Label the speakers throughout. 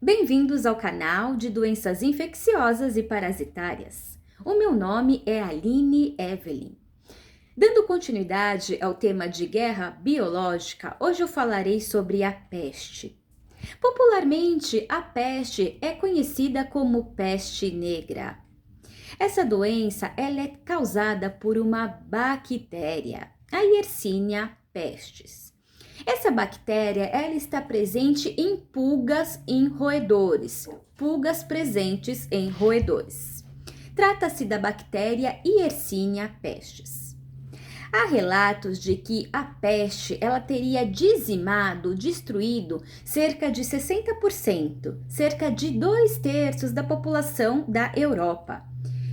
Speaker 1: Bem-vindos ao canal de doenças infecciosas e parasitárias. O meu nome é Aline Evelyn. Dando continuidade ao tema de guerra biológica, hoje eu falarei sobre a peste. Popularmente, a peste é conhecida como peste negra. Essa doença ela é causada por uma bactéria, a Yersinia pestis. Essa bactéria ela está presente em pulgas em roedores, pulgas presentes em roedores. Trata-se da bactéria Yersinia pestis. Há relatos de que a peste ela teria dizimado, destruído cerca de 60%, cerca de 2/3 da população da Europa.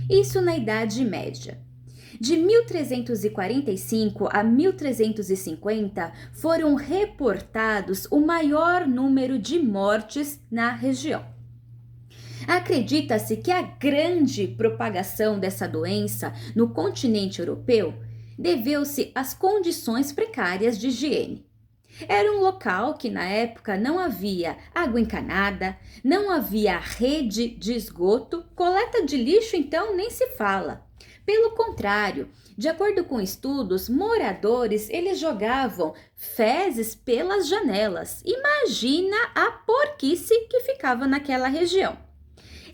Speaker 1: Isso na Idade Média. De 1345 a 1350 foram reportados o maior número de mortes na região. Acredita-se que a grande propagação dessa doença no continente europeu deveu-se às condições precárias de higiene. Era um local que na época não havia água encanada, não havia rede de esgoto, coleta de lixo então nem se fala. Pelo contrário, de acordo com estudos, moradores eles jogavam fezes pelas janelas. Imagina a porquice que ficava naquela região.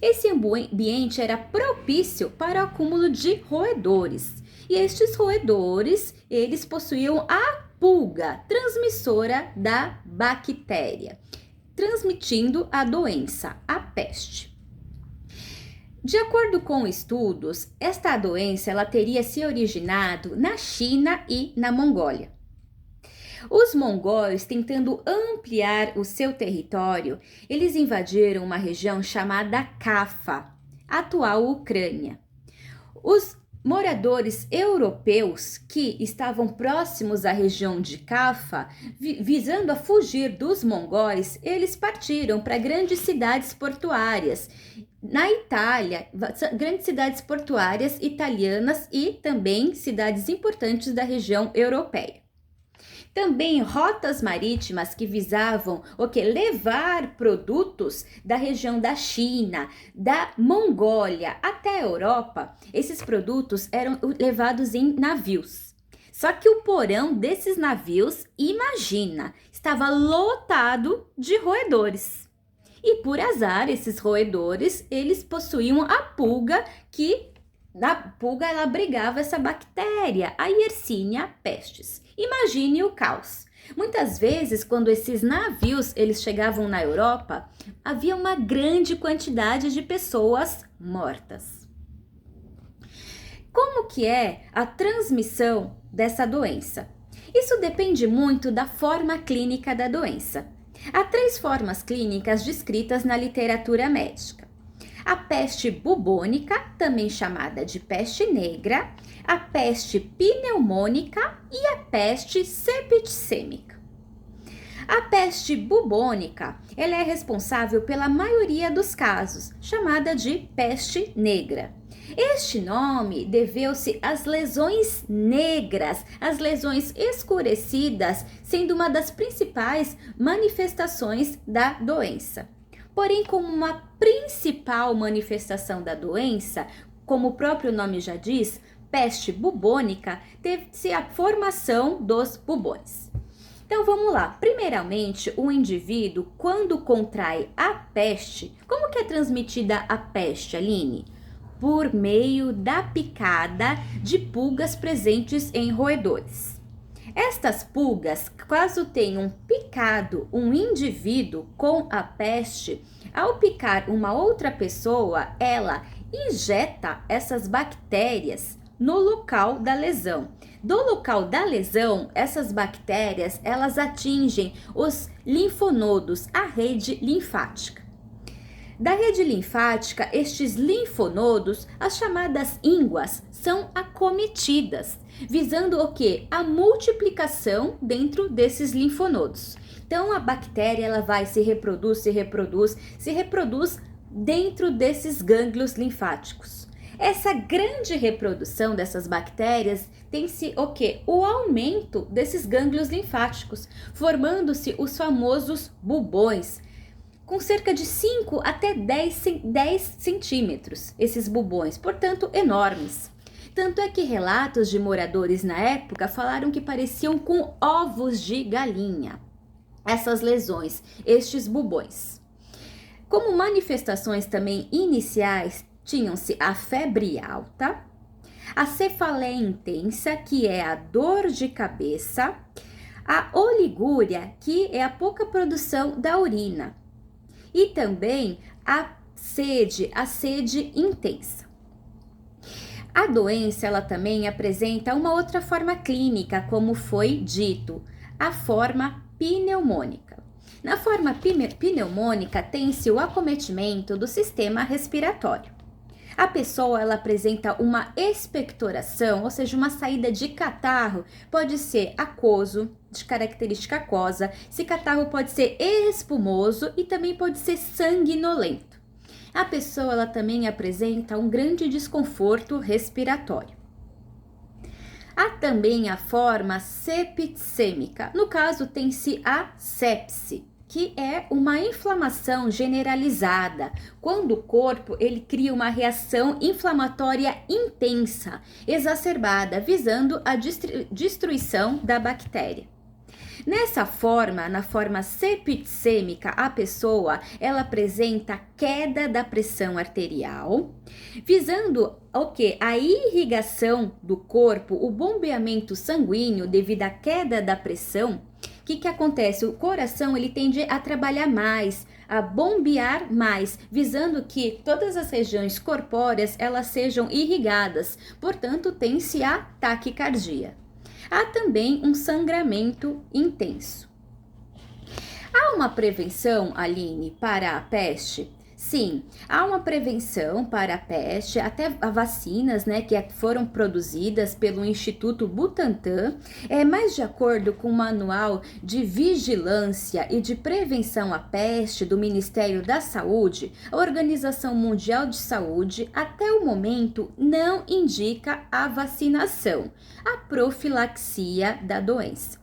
Speaker 1: Esse ambiente era propício para o acúmulo de roedores. E estes roedores, eles possuíam a pulga transmissora da bactéria, transmitindo a doença, a peste. De acordo com estudos, esta doença ela teria se originado na China e na Mongólia. Os mongóis, tentando ampliar o seu território, eles invadiram uma região chamada Cafa, atual Ucrânia. Os moradores europeus que estavam próximos à região de Cafa, visando a fugir dos mongóis, eles partiram para grandes cidades portuárias na Itália, grandes cidades portuárias italianas e também cidades importantes da região europeia. Também rotas marítimas que visavam levar produtos da região da China, da Mongólia até a Europa. Esses produtos eram levados em navios. Só que o porão desses navios, imagina, estava lotado de roedores. E por azar, esses roedores, eles possuíam a pulga que na pulga ela abrigava essa bactéria, a Yersinia pestis. Imagine o caos. Muitas vezes, quando esses navios eles chegavam na Europa, havia uma grande quantidade de pessoas mortas. Como que é a transmissão dessa doença? Isso depende muito da forma clínica da doença. Há 3 formas clínicas descritas na literatura médica. A peste bubônica, também chamada de peste negra, a peste pneumônica e a peste septicêmica. A peste bubônica, ela é responsável pela maioria dos casos, chamada de peste negra. Este nome deveu-se às lesões negras, às lesões escurecidas, sendo uma das principais manifestações da doença. Porém, como uma principal manifestação da doença, como o próprio nome já diz, peste bubônica, teve-se a formação dos bubões. Então vamos lá, primeiramente o indivíduo quando contrai a peste, como que é transmitida a peste, Aline? Por meio da picada de pulgas presentes em roedores. Estas pulgas, caso tenham picado um indivíduo com a peste, ao picar uma outra pessoa, ela injeta essas bactérias no local da lesão. Do local da lesão, essas bactérias, elas atingem os linfonodos, a rede linfática. Da rede linfática, estes linfonodos, as chamadas ínguas, são acometidas, visando o quê? A multiplicação dentro desses linfonodos. Então, a bactéria ela vai se reproduz dentro desses gânglios linfáticos. Essa grande reprodução dessas bactérias tem-se o quê? O aumento desses gânglios linfáticos, formando-se os famosos bubões. com cerca de 5 até 10 centímetros, esses bubões, portanto enormes. Tanto é que relatos de moradores na época falaram que pareciam com ovos de galinha. Essas lesões, estes bubões. Como manifestações também iniciais, tinham-se a febre alta, a cefaleia intensa, que é a dor de cabeça, a oligúria, que é a pouca produção da urina, e também a sede intensa. A doença, ela também apresenta uma outra forma clínica, como foi dito, a forma pneumônica. Na forma pneumônica, tem-se o acometimento do sistema respiratório. A pessoa, ela apresenta uma expectoração, ou seja, uma saída de catarro, pode ser aquoso, de característica aquosa, esse catarro pode ser espumoso e também pode ser sanguinolento. A pessoa, ela também apresenta um grande desconforto respiratório. Há também a forma septicêmica, no caso tem-se a sepse, que é uma inflamação generalizada, quando o corpo ele cria uma reação inflamatória intensa, exacerbada, visando a destruição da bactéria. Nessa forma, na forma septicêmica, a pessoa ela apresenta queda da pressão arterial, visando o que? A irrigação do corpo, o bombeamento sanguíneo devido à queda da pressão. O que acontece? O coração ele tende a trabalhar mais, a bombear mais, visando que todas as regiões corpóreas elas sejam irrigadas, portanto tem-se a taquicardia. Há também um sangramento intenso. Há uma prevenção, Aline, para a peste? Sim, há uma prevenção para a peste, até vacinas, né, que foram produzidas pelo Instituto Butantan, mas de acordo com o Manual de Vigilância e de Prevenção à Peste do Ministério da Saúde, a Organização Mundial de Saúde, até o momento, não indica a vacinação, a profilaxia da doença.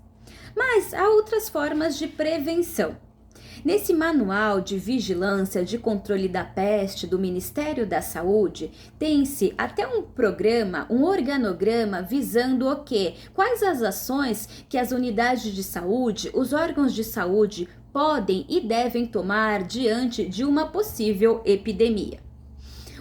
Speaker 1: Mas há outras formas de prevenção. Nesse manual de vigilância de controle da peste do Ministério da Saúde, tem-se até um programa, um organograma visando o quê? Quais as ações que as unidades de saúde, os órgãos de saúde podem e devem tomar diante de uma possível epidemia.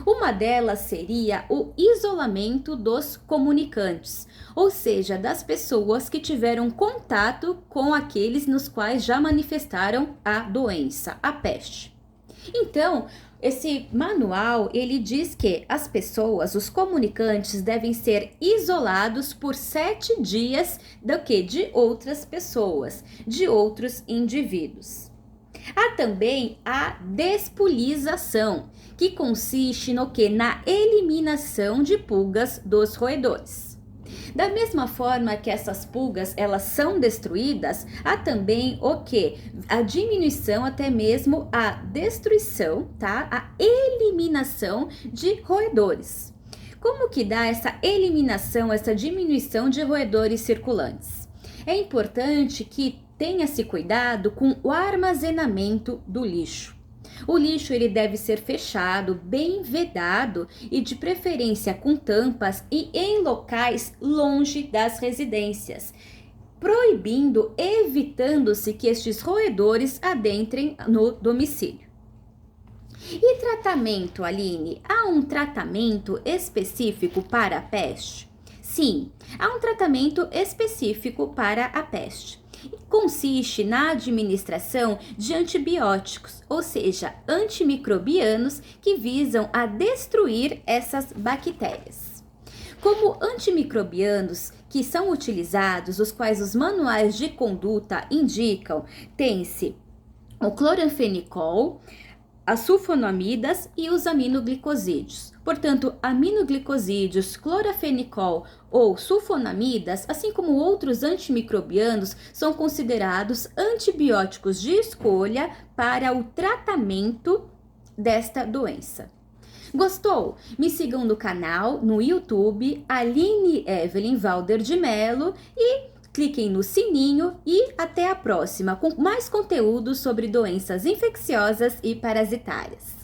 Speaker 1: Uma delas seria o isolamento dos comunicantes, ou seja, das pessoas que tiveram contato com aqueles nos quais já manifestaram a doença, a peste. Então, esse manual, ele diz que as pessoas, os comunicantes, devem ser isolados por 7 dias de outras pessoas, de outros indivíduos. Há também a despulização, que consiste no que? Na eliminação de pulgas dos roedores. Da mesma forma que essas pulgas elas são destruídas, há também o que? A diminuição, até mesmo a destruição, tá? A eliminação de roedores. Como que dá essa eliminação, essa diminuição de roedores circulantes? É importante que tenha-se cuidado com o armazenamento do lixo. O lixo ele deve ser fechado, bem vedado e de preferência com tampas e em locais longe das residências, evitando-se que estes roedores adentrem no domicílio. E tratamento, Aline? Há um tratamento específico para a peste? Sim, há um tratamento específico para a peste. Consiste na administração de antibióticos, ou seja, antimicrobianos que visam a destruir essas bactérias. Como antimicrobianos que são utilizados, os quais os manuais de conduta indicam, tem-se o cloranfenicol, as sulfonamidas e os aminoglicosídeos. Portanto, aminoglicosídeos, clorafenicol ou sulfonamidas, assim como outros antimicrobianos, são considerados antibióticos de escolha para o tratamento desta doença. Gostou? Me sigam no canal, no YouTube, Aline Evelyn Valder de Mello e cliquem no sininho e até a próxima com mais conteúdo sobre doenças infecciosas e parasitárias.